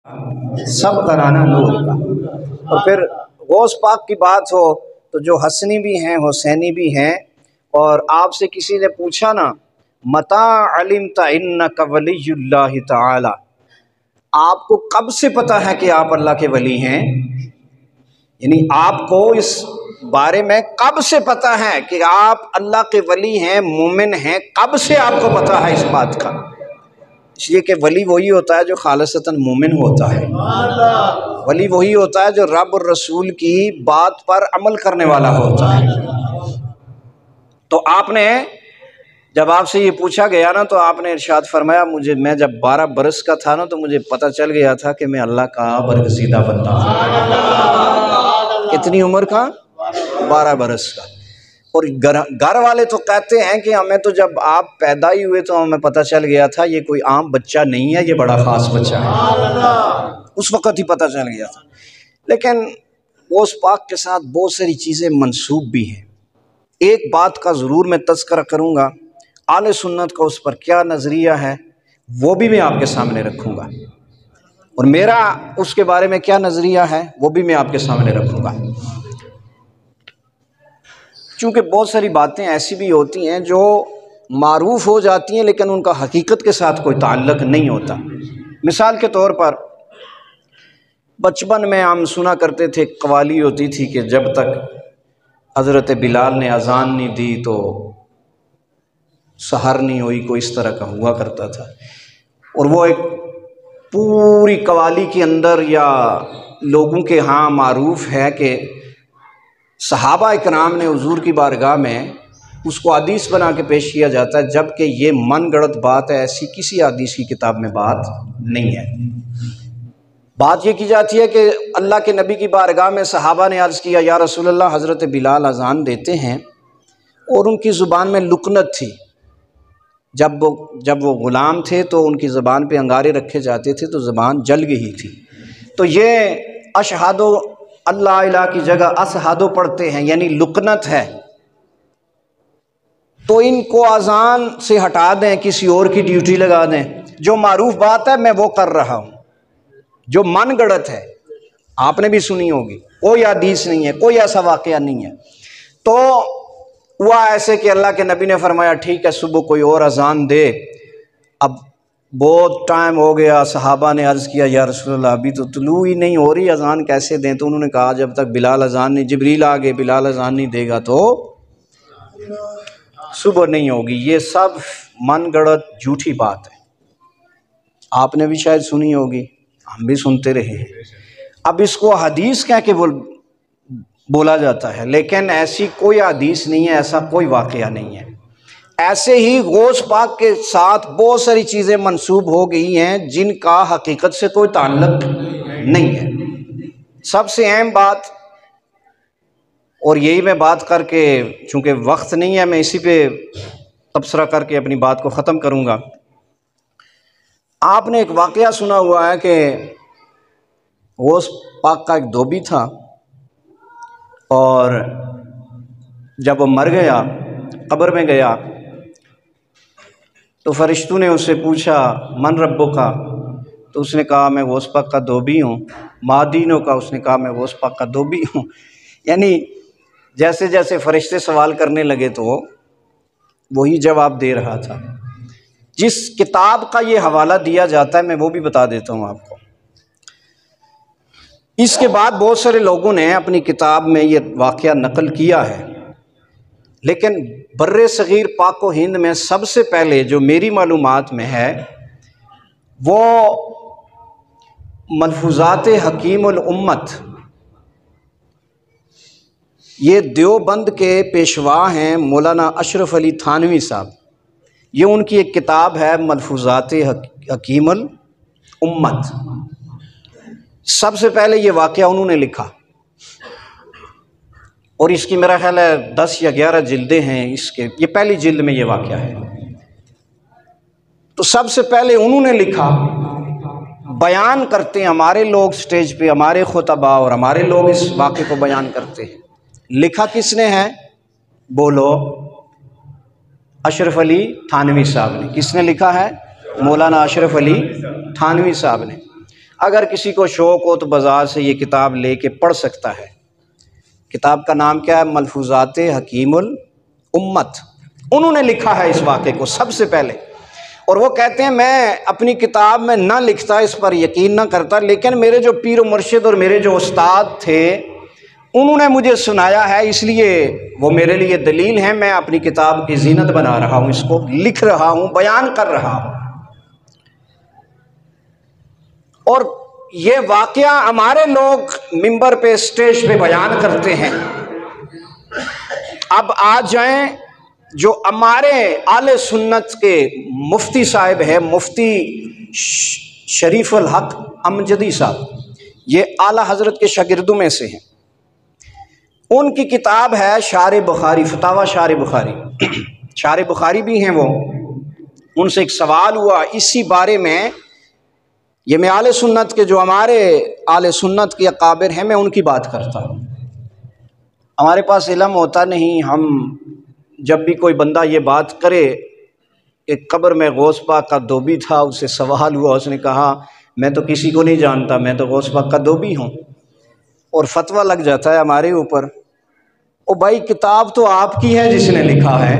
सब कराना नूर का। और फिर गौस पाक की बात हो तो जो हसनी भी हैं हुसैनी भी हैं। और आपसे किसी ने पूछा ना, मता अलिमता इन्नका वलियुल्लाहि ताला, आपको कब से पता है कि आप अल्लाह के वली हैं? यानी आपको इस बारे में कब से पता है कि आप अल्लाह के वली हैं, मोमिन हैं? कब से आपको पता है इस बात का? इसलिए कि वली वही होता है जो खालिसतन मोमिन होता है। वली वही होता है जो रब और रसूल की बात पर अमल करने वाला होता है। तो आपने जब आपसे ये पूछा गया ना, तो आपने इरशाद फरमाया, मैं जब 12 बरस का था ना, तो मुझे पता चल गया था कि मैं अल्लाह का बरगज़ीदा बंदा हूँ। कितनी उम्र का? 12 बरस का। और घर वाले तो कहते हैं कि हमें तो जब आप पैदा ही हुए तो हमें पता चल गया था ये कोई आम बच्चा नहीं है, ये बड़ा ख़ास बच्चा है। उस वक़्त ही पता चल गया था। लेकिन उस पाक के साथ बहुत सारी चीज़ें मंसूब भी हैं। एक बात का ज़रूर मैं तज़किरा करूँगा, आले सुन्नत का उस पर क्या नज़रिया है वो भी मैं आपके सामने रखूँगा, और मेरा उसके बारे में क्या नज़रिया है वो भी मैं आपके सामने रखूँगा। चूँकि बहुत सारी बातें ऐसी भी होती हैं जो मारूफ़ हो जाती हैं लेकिन उनका हकीकत के साथ कोई ताल्लुक़ नहीं होता। मिसाल के तौर पर बचपन में हम सुना करते थे, कवाली होती थी कि जब तक हज़रत बिलाल ने अज़ान नहीं दी तो सहर नहीं हुई, कोई इस तरह का हुआ करता था। और वो एक पूरी कवाली के अंदर या लोगों के यहाँ मारूफ़ है कि सहाबा इकराम ने हुज़ूर की बारगाह में उसको हदीस बना के पेश किया जाता है, जबकि ये मन गढ़ंत बात है, ऐसी किसी हदीस की किताब में बात नहीं है। बात ये की जाती है कि अल्लाह के नबी की बारगाह में सहाबा ने अर्ज़ किया, या रसूलल्लाह, हज़रत बिलाल अज़ान देते हैं और उनकी ज़ुबान में लुकनत थी। जब वो ग़ुलाम थे तो उनकी ज़बान पे अंगारे रखे जाते थे तो ज़बान जल गई थी। तो ये अशहादो अल्लाह इलाहा की जगह असहादो पढ़ते हैं, यानी लुकनत है। तो इनको अज़ान से हटा दें, किसी और की ड्यूटी लगा दें। जो मारूफ़ बात है मैं वो कर रहा हूँ, जो मन गढ़ंत है आपने भी सुनी होगी, कोई हदीस नहीं है, कोई ऐसा वाक़या नहीं है। तो हुआ ऐसे कि अल्लाह के नबी ने फरमाया, ठीक है सुबह कोई और अज़ान दे। अब बहुत टाइम हो गया, सहाबा ने अर्ज़ किया, या रसूलल्लाह अभी तो तुलू ही नहीं हो रही, अज़ान कैसे दें? तो उन्होंने कहा, जब तक बिलाल अज़ान नहीं, जिब्रील आ गए, बिलाल अज़ान नहीं देगा तो सुबह नहीं होगी। ये सब मन गढ़ंत झूठी बात है, आपने भी शायद सुनी होगी, हम भी सुनते रहे हैं। अब इसको हदीस कह के बोला जाता है, लेकिन ऐसी कोई हदीस नहीं है, ऐसा कोई वाक़या नहीं है। ऐसे ही गौस पाक के साथ बहुत सारी चीज़ें मंसूब हो गई हैं जिनका हकीकत से कोई ताल्लुक़ नहीं है। सबसे अहम बात, और यही मैं बात करके, चूँकि वक्त नहीं है, मैं इसी पे तबसरा करके अपनी बात को ख़त्म करूँगा। आपने एक वाक़या सुना हुआ है कि गौस पाक का एक धोबी था, और जब वो मर गया, कब्र में गया, तो फरिश्तों ने उससे पूछा, मन रब्बो का? तो उसने कहा, मैं गौस पाक का धोबी हूँ। मादीनों का? उसने कहा, मैं गौस पाक का धोबी हूँ। यानी जैसे जैसे फरिश्ते सवाल करने लगे तो वही जवाब दे रहा था। जिस किताब का ये हवाला दिया जाता है मैं वो भी बता देता हूँ आपको। इसके बाद बहुत सारे लोगों ने अपनी किताब में ये वाक़या नकल किया है, लेकिन बर्रे सग़ीर पाक व हिंद में सबसे पहले जो मेरी मालूमात में है वो मलफूज़ात हकीमुल उम्मत, ये देवबंद के पेशवा हैं मौलाना अशरफ अली थानवी साहब। ये उनकी एक किताब है मलफूज़ात हकीमुल उम्मत। सबसे पहले ये वाक़या उन्होंने लिखा, और इसकी मेरा ख्याल है 10 या 11 जिल्दें हैं इसके। ये पहली जिल्द में ये वाक़या है। तो सबसे पहले उन्होंने लिखा, बयान करते हैं हमारे लोग स्टेज पे, हमारे खुतबा और हमारे लोग इस वाक़े को बयान करते हैं। लिखा किसने है? बोलो, अशरफ अली थानवी साहब ने। किसने लिखा है? मौलाना अशरफ अली थानवी साहब ने। अगर किसी को शौक़ हो तो बाज़ार से ये किताब लेके पढ़ सकता है। किताब का नाम क्या है? मलफूज़ात हकीमुल उम्मत। उन्होंने लिखा है इस वाक़े को सबसे पहले, और वो कहते हैं मैं अपनी किताब में ना लिखता, इस पर यकीन ना करता, लेकिन मेरे जो पीर व मुर्शिद और मेरे जो उस्ताद थे उन्होंने मुझे सुनाया है, इसलिए वो मेरे लिए दलील है। मैं अपनी किताब की जीनत बना रहा हूँ, इसको लिख रहा हूँ, बयान कर रहा हूँ। और ये वाक़या हमारे लोग मिंबर पे, स्टेज पे बयान करते हैं। अब आ जाएं जो हमारे आले सुन्नत के मुफ्ती साहिब है, मुफ्ती शरीफुल हक अमजदी साहब, ये आला हज़रत के शागिर्दों में से हैं। उनकी किताब है शार बुखारी, फतावा शार बुखारी। शार बुखारी भी हैं वो। उनसे एक सवाल हुआ इसी बारे में। ये मैं आले सुन्नत के, जो हमारे आले सुन्नत के अकाबिर हैं, मैं उनकी बात करता हूँ। हमारे पास इल्म होता नहीं, हम जब भी कोई बंदा ये बात करे, एक कब्र में गौस पाक का धोबी था, उससे सवाल हुआ, उसने कहा मैं तो किसी को नहीं जानता, मैं तो गौस पाक का धोबी हूँ, और फतवा लग जाता है हमारे ऊपर। ओ भाई, किताब तो आपकी है जिसने लिखा है,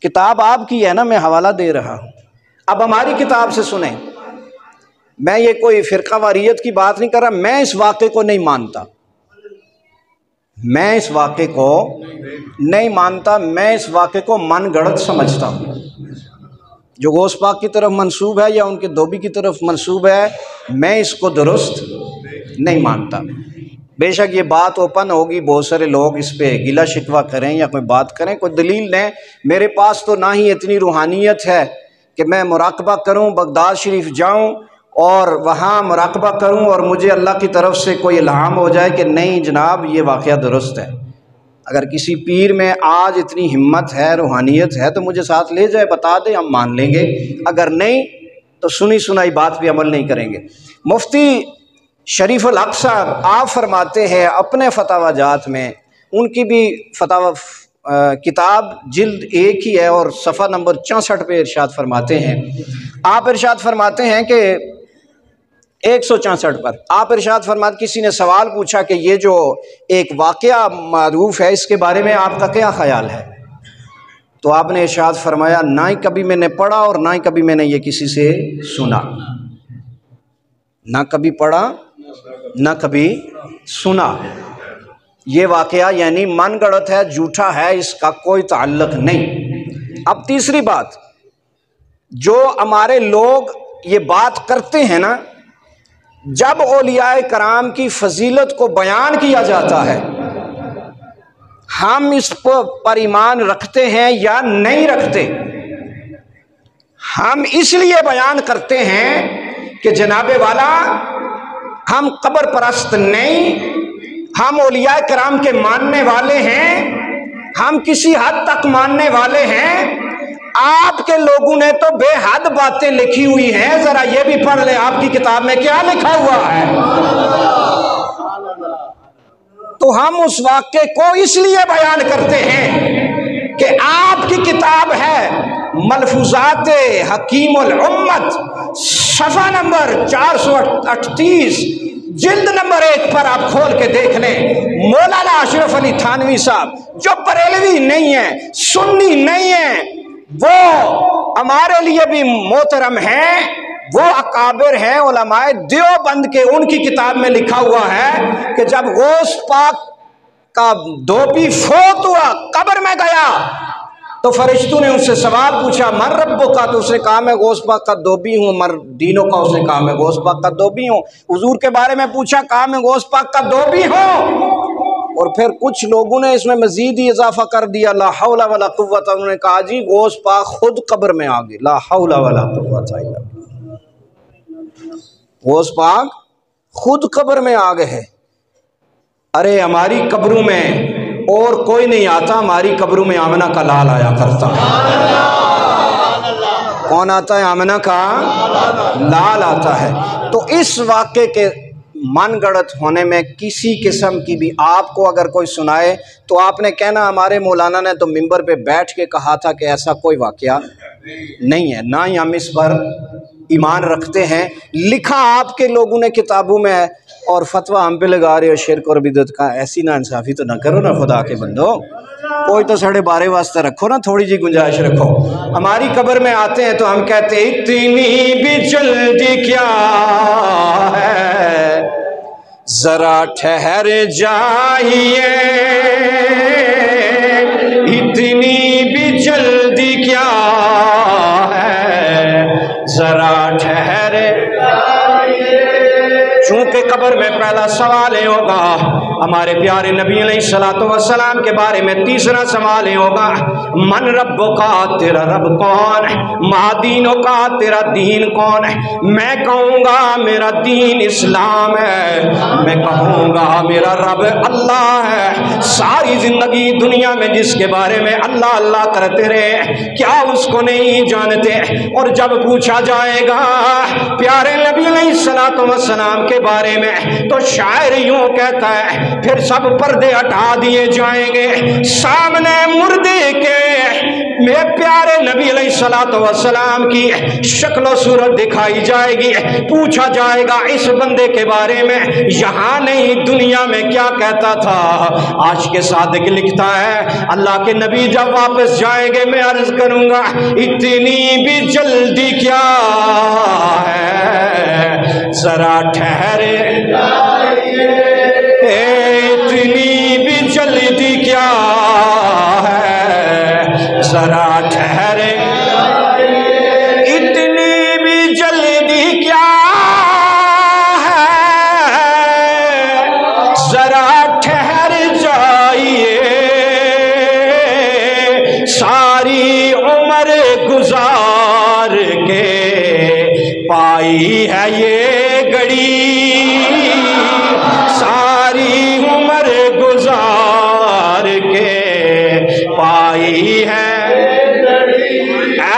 किताब आपकी है ना, मैं हवाला दे रहा हूँ। अब हमारी किताब से सुने, मैं ये कोई फ़िरका वारियत की बात नहीं कर रहा, मैं इस वाक़े को नहीं मानता, मैं इस वाक़े को नहीं मानता, मैं इस वाक़े को मन गढ़ंत समझता हूँ। जो गौस पाक की तरफ मंसूब है या उनके धोबी की तरफ मंसूब है, मैं इसको दुरुस्त नहीं मानता। बेशक ये बात ओपन होगी, बहुत सारे लोग इस पे गिला शिकवा करें या कोई बात करें, कोई दलील दें। मेरे पास तो ना ही इतनी रूहानियत है कि मैं मुराकबा करूं, बगदाद शरीफ जाऊं और वहाँ मुराकबा करूं और मुझे अल्लाह की तरफ से कोई इल्हाम हो जाए कि नहीं जनाब ये वाक़या दुरुस्त है। अगर किसी पीर में आज इतनी हिम्मत है, रूहानियत है, तो मुझे साथ ले जाए, बता दे, हम मान लेंगे। अगर नहीं तो सुनी सुनाई बात पे अमल नहीं करेंगे। मुफ्ती शरीफुल हक साहब आप फरमाते हैं अपने फतावा जात में, उनकी भी फतावा किताब जिल्द 1 ही है और सफ़ा नंबर 64 पे इरशाद फरमाते हैं, आप इरशाद फरमाते हैं कि 164 पर आप इरशाद फरमाते, किसी ने सवाल पूछा कि ये जो एक वाक़या मारूफ है, इसके बारे में आपका क्या ख्याल है? तो आपने इरशाद फरमाया, ना ही कभी मैंने पढ़ा और ना ही कभी मैंने ये किसी से सुना। ना कभी पढ़ा, ना कभी सुना। ये वाक़या यानी मन गढ़ंत है, झूठा है, इसका कोई ताल्लुक नहीं। अब तीसरी बात, जो हमारे लोग ये बात करते हैं ना, जब औलियाए कराम की फजीलत को बयान किया जाता है, हम इस पर ईमान रखते हैं या नहीं रखते? हम इसलिए बयान करते हैं कि जनाबे वाला हम कब्र परस्त नहीं, हम औलियाए कराम के मानने वाले हैं, हम किसी हद तक मानने वाले हैं। आपके लोगों ने तो बेहद बातें लिखी हुई हैं, जरा ये भी पढ़ ले आपकी किताब में क्या लिखा हुआ है। तो हम उस वाक्य को इसलिए बयान करते हैं कि आपकी किताब है मलफूज़ात हकीमुल उम्मत, सफ़ा नंबर 438, जिल्द नंबर 1 पर आप खोल के देख लें। मौलाना अशरफ अली थानवी साहब, जो बरेलवी नहीं है, सुन्नी नहीं है, वो हमारे लिए भी मोहतरम हैं, वो अकाबिर हैं उलमाए देवबंद के। उनकी किताब में लिखा हुआ है कि जब गौस पाक का धोबी फोत हुआ, कब्र में गया, तो फरिश्तों ने उससे सवाल पूछा, मर रब्बो का? तो उसने कहा मैं गौस पाक का धोबी हूँ। मर दीनों का? उसने कहा मैं गौस पाक का धोबी हूँ। हुजूर के बारे में पूछा, कहा मैं गौस पाक का धोबी हूँ। और फिर कुछ लोगों ने इसमें मजीद ही इजाफा कर दिया, ला हौला वला कुव्वत। उन्होंने कहा जी गौस पाक खुद कब्र में आ गए, ला हौला वला कुव्वत इल्ला बिल्लाह। गौस पाक खुद कब्र में आ गए हैं। अरे हमारी कब्रों में और कोई नहीं आता, हमारी कब्रों में आमना का लाल आया करता है। कौन आता है? आमना का लाल आता है। तो इस वाक्य के मन गढ़ंत होने में किसी किस्म की भी आपको अगर कोई सुनाए तो आपने कहना हमारे मौलाना ने तो मिंबर पे बैठ के कहा था कि ऐसा कोई वाकया नहीं है। ना ही हम इस पर ईमान रखते हैं। लिखा आपके लोगों ने किताबों में है और फतवा हम पे लगा रहे हो शिर्क और बिदअत का। ऐसी ना इंसाफी तो ना करो ना खुदा के बंदो, कोई तो साढ़े बारे वास्ते रखो ना, थोड़ी जी गुंजाइश रखो। हमारी कब्र में आते हैं तो हम कहते हैं इतनी भी जल्दी क्या है, जरा ठहर जाइए, इतनी भी जल्दी क्या है, जरा ठहर जाइए। चूंकि कब्र में पहला सवाल ये होगा हमारे प्यारे नबी अलैहिस्सलातु वस्सलाम के बारे में, तीसरा सवाल ये होगा मन रब्बुका, तेरा रब कौन है, मादीनो का, तेरा दीन कौन है। मैं कहूँगा मेरा दीन इस्लाम है, मैं कहूँगा मेरा रब अल्लाह है। सारी जिंदगी दुनिया में जिसके बारे में अल्लाह अल्लाह करते रहे, क्या उसको नहीं जानते। और जब पूछा जाएगा प्यारे नबी अलैहिस्सलातु वस्सलाम के बारे में तो शायर यूं कहता है फिर सब पर्दे हटा दिए जाएंगे, सामने मुर्दे के मेरे प्यारे नबी अलैहिस्सलातु वस्सलाम की शक्ल सूरत दिखाई जाएगी। पूछा जाएगा इस बंदे के बारे में यहाँ नहीं दुनिया में क्या कहता था। आज के सादिक लिखता है अल्लाह के नबी जब वापस जाएंगे मैं अर्ज करूंगा इतनी भी जल्दी क्या है, जरा ठहरे इतनी भी जल्दी क्या है, जरा ठहरे इतनी भी जल्दी क्या है, जरा ठहर जाइए, सारी उम्र गुजार के पाई है ये घड़ी, सारी उम्र गुजार के पाई है।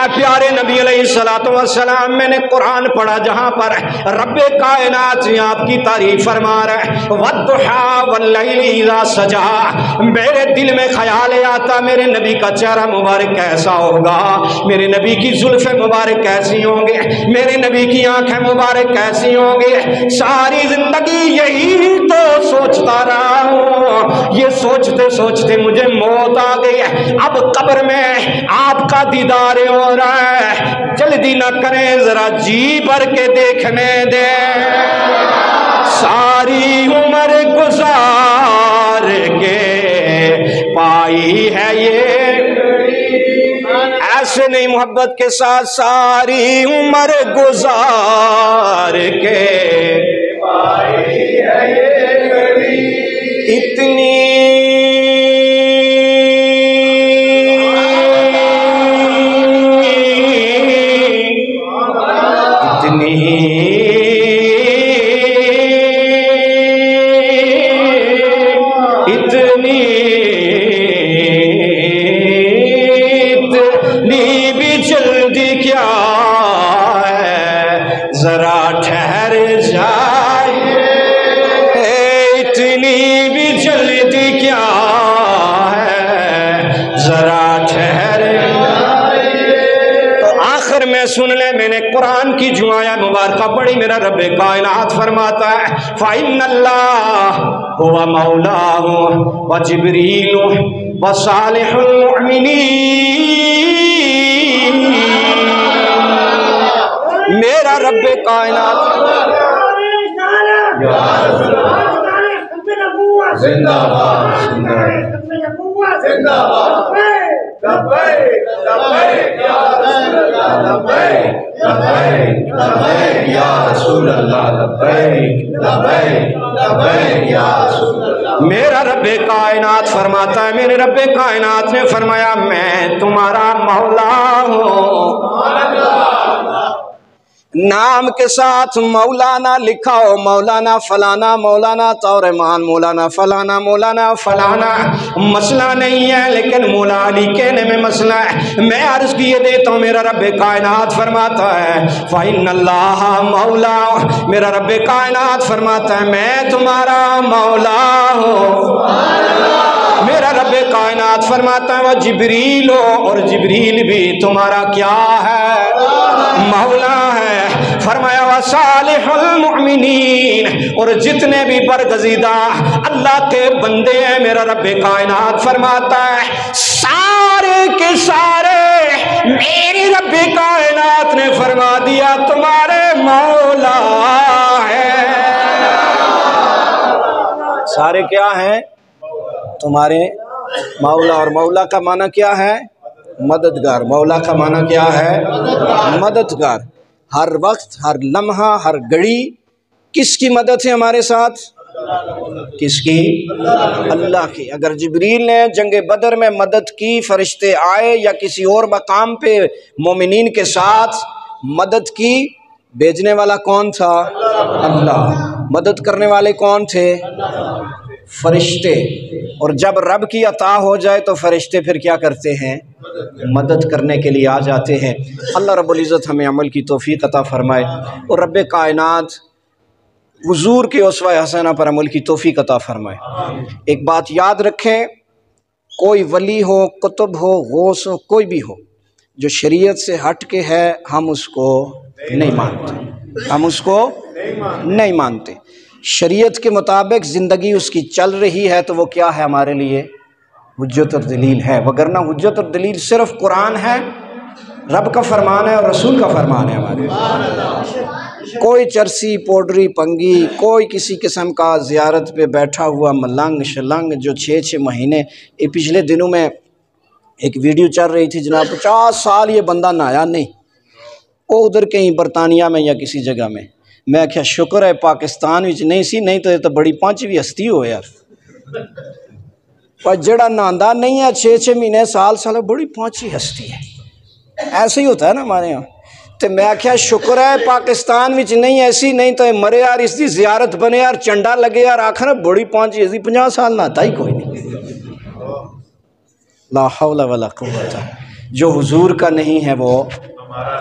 प्यारे नबी अलैहिस्सलातु वस्सलाम मैंने कुरान पढ़ा जहां पर रब्बे कायनात आपकी तारीफ फरमा रहे वद्दुहा वल्लैलि इज़ा सजा। मेरे दिल में ख्याल आता मेरे नबी का चेहरा मुबारक कैसा होगा, मेरे नबी की जुल्फ़े मुबारक कैसी होंगे, मेरे नबी की आंखें मुबारक कैसी होंगी। सारी जिंदगी यही तो सोचता रहा हूँ, ये सोचते सोचते मुझे मौत आ गई। अब कब्र में आपका दीदार हो रहा है, जल्दी न करें जरा जी भर के देखने दे, सारी उम्र गुजार के पाई है ये। ऐसे नहीं मोहब्बत के साथ सारी उम्र गुजार के पाई है ये। इतनी भी जल्दी क्या है, जरा ठहर जाइए, इतनी भी जल्दी क्या है, जरा ठहर जाइए। तो आखिर में सुन ले मैंने कुरान की जो आया मुबारका पढ़ी, मेरा रब्बे कायनात फरमाता है फ़इन्नल्लाह हुवा मौलाहु व जिब्रीलु व सालिहुल मुअमिनीन। मेरा रब्बे कायनात मेरा रब्बे कायनात फरमाता है, मेरे रब्बे कायनात ने फरमाया मैं तुम्हारा मौला हूँ। नाम के साथ मौलाना लिखा हो, मौलाना फलाना, मौलाना तौरमान, मौलाना फलाना, मौलाना फलाना मसला नहीं है, लेकिन मौला अली कहने में मसला है। मैं अर्ज किए देता हूँ, मेरा रब्बे कायनात फरमाता है फ़इन्नल्लाह मौला, मेरा रब्बे कायनात फरमाता है मैं तुम्हारा मौला हूँ। मेरा रब्बे कायनात फरमाता है वह जिब्रील हो, और जिब्रील भी तुम्हारा क्या है, मौला है। फरमाया व सालिहुल मुमिनीन, और जितने भी बरगजीदा अल्लाह के बंदे हैं, मेरा रब्बे कायनात फरमाता है सारे के सारे मेरे रब्बे कायनात ने फरमा दिया तुम्हारे मौला है। सारे क्या हैं? तुम्हारे मौला। और मौला का माना क्या है? मददगार। मौला का माना क्या है? मददगार। हर वक्त, हर लम्हा, हर घड़ी किसकी मदद है हमारे साथ? किसकी? अल्लाह की। अगर जिब्रील ने जंगे बदर में मदद की, फरिश्ते आए, या किसी और मकाम पे मोमिनीन के साथ मदद की, भेजने वाला कौन था? अल्लाह। मदद करने वाले कौन थे? फरिश्ते। और जब रब की अता हो जाए तो फरिश्ते फिर क्या करते हैं? मदद करने के लिए आ जाते हैं। अल्लाह रब्बुल इज़्ज़त हमें अमल की तौफीक अता फरमाए और रब्बे कायनात हुजूर के उसवा हसना पर अमल की तौफीक अता फरमाए। एक बात याद रखें, कोई वली हो, कुतुब हो, गौस हो, कोई भी हो, जो शरीयत से हट के है, हम उसको नहीं मानते। हम उसको नहीं मानते। शरीयत के मुताबिक ज़िंदगी उसकी चल रही है तो वो क्या है हमारे लिए? हुज्जत और दलील है। वगरना हुज्जत और दलील सिर्फ कुरान है, रब का फरमान है और रसूल का फरमान है हमारे। कोई चरसी पोडरी पंगी, कोई किसी किस्म का ज़ियारत पे बैठा हुआ मलंग शलंग जो 6-6 महीने, ये पिछले दिनों में एक वीडियो चल रही थी जनाब, 50 साल ये बंदा नहाया नहीं, वो उधर कहीं बरतानिया में या किसी जगह में। मैं क्या शुक्र है पाकिस्तान विच नहीं सी, नहीं तो ये तो बड़ी पांचवी हस्ती हो यार। पर जड़ा नहांदा नहीं है 6-6 महीने साल साल, बड़ी पांचवी हस्ती है। ऐसे ही होता है ना हमारे यहाँ। तो मैं क्या शुक्र है पाकिस्तान विच नहीं ऐसी, नहीं तो मरे यार, इसकी जियारत बने यार, चंडा लगे यार, आखिर बड़ी पांचवी हस्ती, 50 साल नहाता ही कोई नहीं। ला हौला वला कुव्वता। जो हुजूर का नहीं है वो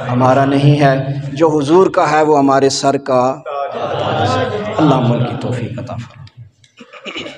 हमारा नहीं है, जो हुजूर का है वो हमारे सर का। अल्लाह अमल की तौफीक अता फरमाए।